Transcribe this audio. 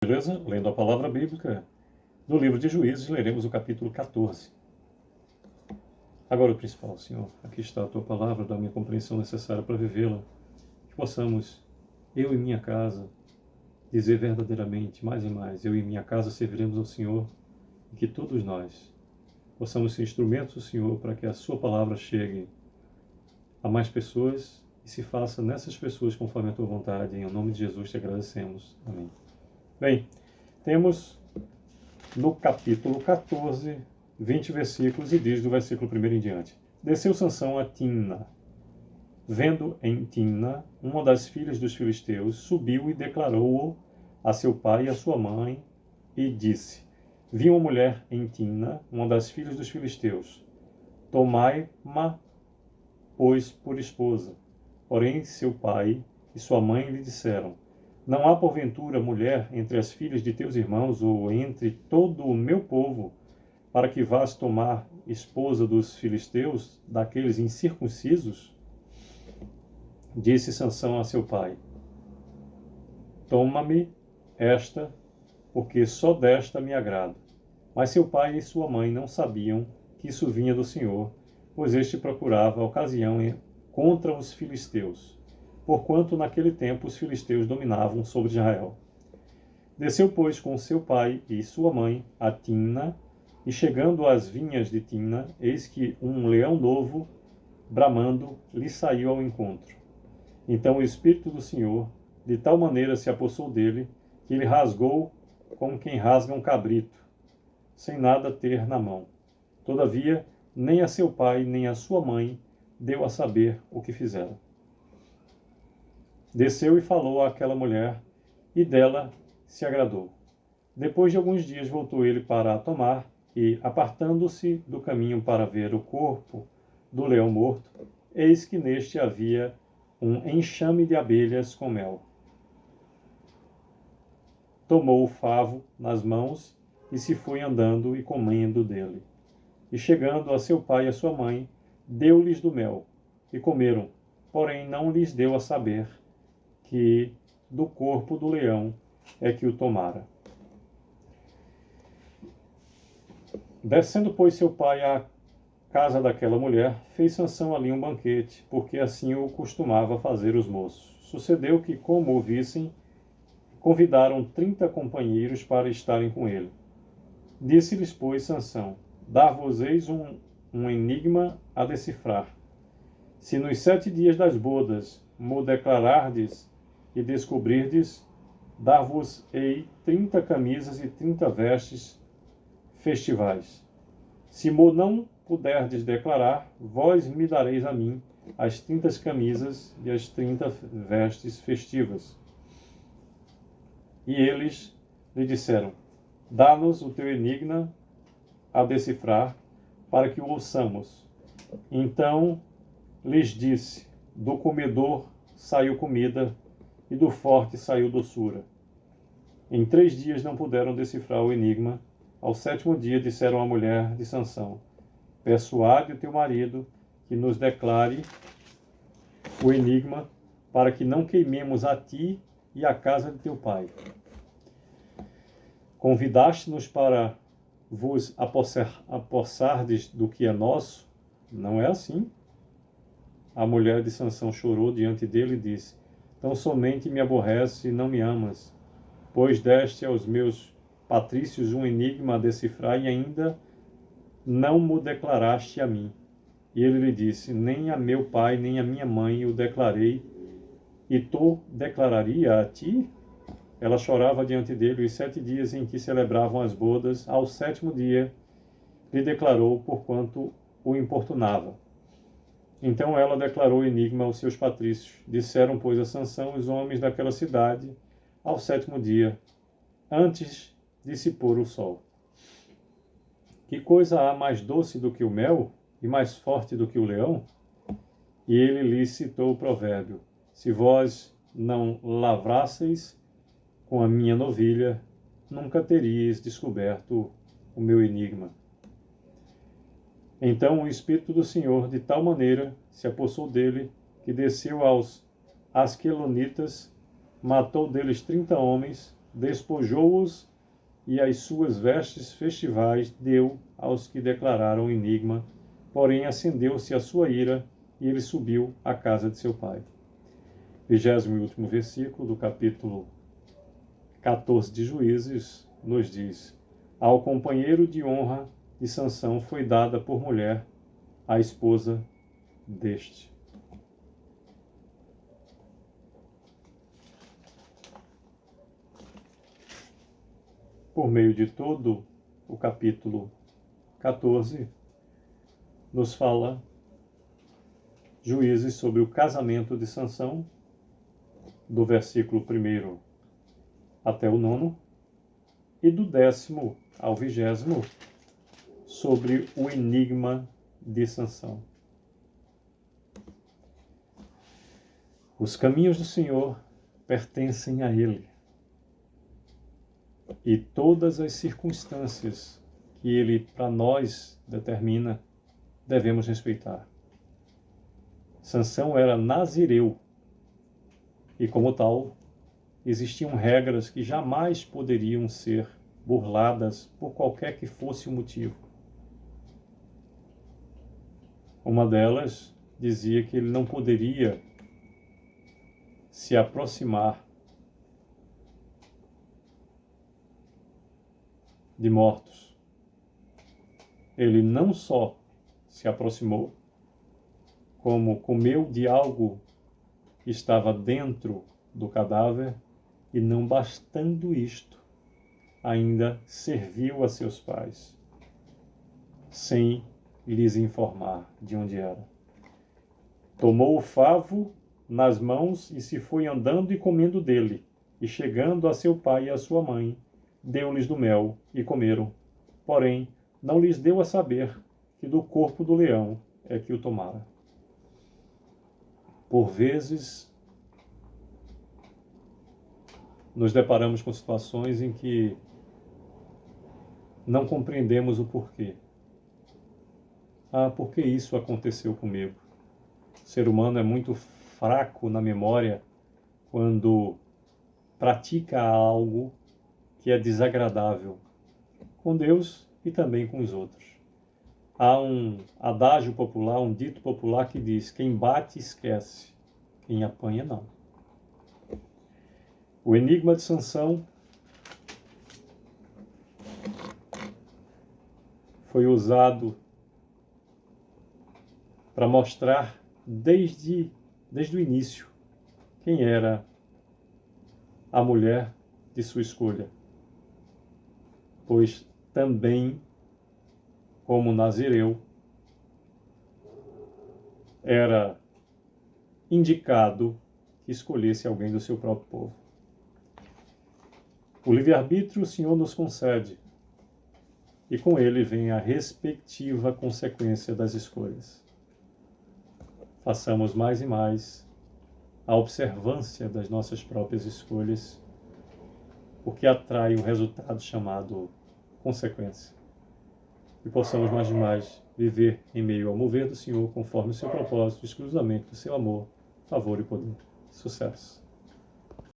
Beleza? Lendo a palavra bíblica, no livro de Juízes, leremos o capítulo 14. Agora o principal, Senhor, aqui está a Tua palavra, dá-me a compreensão necessária para vivê-la, que possamos, eu e minha casa, dizer verdadeiramente, mais e mais, eu e minha casa serviremos ao Senhor, e que todos nós possamos ser instrumentos do Senhor para que a Sua palavra chegue a mais pessoas e se faça nessas pessoas conforme a Tua vontade. Em nome de Jesus te agradecemos. Amém. Bem, temos no capítulo 14, 20 versículos, e diz do versículo 1 em diante: Desceu Sansão a Timna. Vendo em Timna uma das filhas dos filisteus, subiu e declarou-o a seu pai e a sua mãe, e disse: Vi uma mulher em Timna, uma das filhas dos filisteus. Tomai-ma, pois, por esposa. Porém, seu pai e sua mãe lhe disseram: Não há porventura mulher entre as filhas de teus irmãos ou entre todo o meu povo, para que vás tomar esposa dos filisteus, daqueles incircuncisos? Disse Sansão a seu pai: Toma-me esta, porque só desta me agrado. Mas seu pai e sua mãe não sabiam que isso vinha do Senhor, pois este procurava a ocasião contra os filisteus, porquanto naquele tempo os filisteus dominavam sobre Israel. Desceu, pois, com seu pai e sua mãe a Timna, e chegando às vinhas de Timna, eis que um leão novo, bramando, lhe saiu ao encontro. Então o Espírito do Senhor de tal maneira se apossou dele, que ele rasgou como quem rasga um cabrito, sem nada ter na mão. Todavia, nem a seu pai, nem a sua mãe deu a saber o que fizera. Desceu e falou àquela mulher, e dela se agradou. Depois de alguns dias voltou ele para a tomar, e, apartando-se do caminho para ver o corpo do leão morto, eis que neste havia um enxame de abelhas com mel. Tomou o favo nas mãos e se foi andando e comendo dele. E chegando a seu pai e a sua mãe, deu-lhes do mel, e comeram, porém não lhes deu a saber que do corpo do leão é que o tomara. Descendo, pois, seu pai à casa daquela mulher, fez Sansão ali um banquete, porque assim o costumava fazer os moços. Sucedeu que, como o vissem, convidaram 30 companheiros para estarem com ele. Disse-lhes, pois, Sansão: Dar-vos-eis um enigma a decifrar. Se nos 7 dias das bodas mo declarardes e descobrirdes, dar-vos-ei 30 camisas e 30 vestes festivais. Se mo não puderdes declarar, vós me dareis a mim as 30 camisas e as 30 vestes festivas. E eles lhe disseram: Dá-nos o teu enigma a decifrar, para que o ouçamos. Então lhes disse: Do comedor saiu comida, e do forte saiu doçura. Em 3 dias não puderam decifrar o enigma. Ao 7º dia disseram à mulher de Sansão: Persuade o teu marido que nos declare o enigma, para que não queimemos a ti e a casa de teu pai. Convidaste-nos para vos apossardes do que é nosso? Não é assim. A mulher de Sansão chorou diante dele e disse: Tão somente me aborreces e não me amas, pois deste aos meus patrícios um enigma a decifrar e ainda não mo declaraste a mim. E ele lhe disse: Nem a meu pai nem a minha mãe o declarei, e tu declararia a ti? Ela chorava diante dele os 7 dias em que celebravam as bodas. Ao 7º dia lhe declarou, porquanto o importunava. Então ela declarou o enigma aos seus patrícios. Disseram, pois, a Sansão os homens daquela cidade ao 7º dia, antes de se pôr o sol: Que coisa há mais doce do que o mel e mais forte do que o leão? E ele lhe citou o provérbio: Se vós não lavrasseis com a minha novilha, nunca teríeis descoberto o meu enigma. Então o Espírito do Senhor de tal maneira se apossou dele, que desceu aos Asquelonitas, matou deles 30 homens, despojou-os e as suas vestes festivais deu aos que declararam o enigma, porém acendeu-se a sua ira e ele subiu à casa de seu pai. 20º e último versículo do capítulo 14 de Juízes nos diz: ao companheiro de honra de Sansão foi dada por mulher a esposa deste. Por meio de todo o capítulo 14, nos fala Juízes sobre o casamento de Sansão, do versículo 1º até o 9º, e do 10º ao 20º, sobre o enigma de Sansão. Os caminhos do Senhor pertencem a Ele, e todas as circunstâncias que Ele para nós determina, devemos respeitar. Sansão era nazireu, e como tal, existiam regras que jamais poderiam ser burladas por qualquer que fosse o motivo. Uma delas dizia que ele não poderia se aproximar de mortos. Ele não só se aproximou, como comeu de algo que estava dentro do cadáver, e não bastando isto, ainda serviu a seus pais, sem lhes informar de onde era. Tomou o favo nas mãos e se foi andando e comendo dele, e chegando a seu pai e a sua mãe, deu-lhes do mel e comeram. Porém, não lhes deu a saber que do corpo do leão é que o tomara. Por vezes, nos deparamos com situações em que não compreendemos o porquê. Por que isso aconteceu comigo? O ser humano é muito fraco na memória quando pratica algo que é desagradável com Deus e também com os outros. Há um adágio popular, um dito popular que diz: quem bate esquece, quem apanha não. O enigma de Sansão foi usado para mostrar desde o início quem era a mulher de sua escolha, pois também, como nazireu, era indicado que escolhesse alguém do seu próprio povo. O livre-arbítrio o Senhor nos concede, e com ele vem a respectiva consequência das escolhas. Façamos mais e mais a observância das nossas próprias escolhas, porque atrai um resultado chamado consequência. E possamos mais e mais viver em meio ao mover do Senhor, conforme o seu propósito, exclusivamente do seu amor, favor e poder. Sucesso!